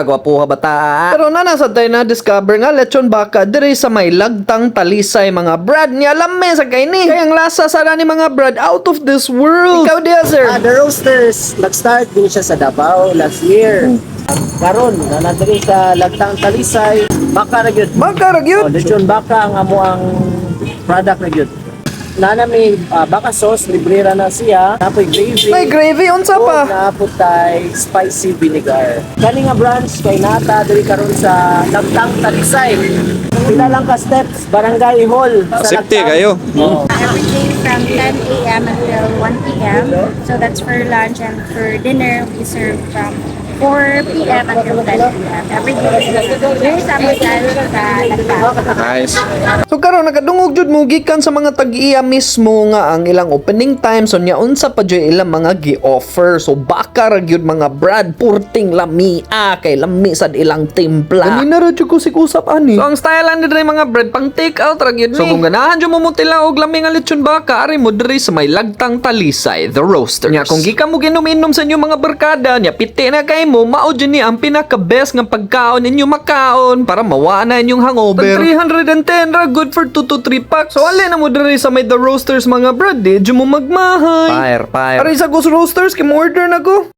Gwapo bata. Pero nanasad tayo na discover nga lechon baka diri sa may lagtang talisay mga brad niya lame sa kaini. Kaya ang lasa sa ni mga brad out of this world. Ikaw diya sir. The roasters, nag-start din siya sa Davao last year. Karon, nanadiri sa Lagtang Talisay, baka ra gyud. Baka ra gyud. Lechon baka ang amo ang product na gyud. Nanami baka sauce, librera na siya. Napoy gravy. May gravy unsa pa? Naputay spicy vinegar. Kani nga branch kay nata diri karon sa Lagtang Talisay. Pila lang ka steps, Barangay Hall sa Safety Lagtang. kayo. Every day from 10 a.m. until 1 p.m. So that's for lunch, and for dinner we serve from 4 p.m. until 10 p.m. Every day. Here's sa Magal sa Lagtang. Nice. So karon nakadungog jud mo gikan sa mga tag-iya mismo nga ang ilang opening time so nya unsa pa jud ilang mga gi-offer. So baka ra gyud mga brad purting lamia kay lami sad ilang timpla. Ani na ra jud ko usap ani. So ang style ani diri mga brad pang take out ra gyud ni. So kung ganahan jud mo mutila og lami nga lechon baka ari mo diri sa may Lagtang Talisay the Roasters. Nya kung gikan mo ginom-inom sa inyo mga barkada nya piti na kay mo mao jud ni ang pinaka-best nga pagkaon ninyo makaon para mawala inyong hangover. 310 ra good for 2 to 3 packs. So ali na mo diri sa may the Roasters mga brad di jud mo magmahay. Fire. Ari sa Ghost Roasters kim order na ko.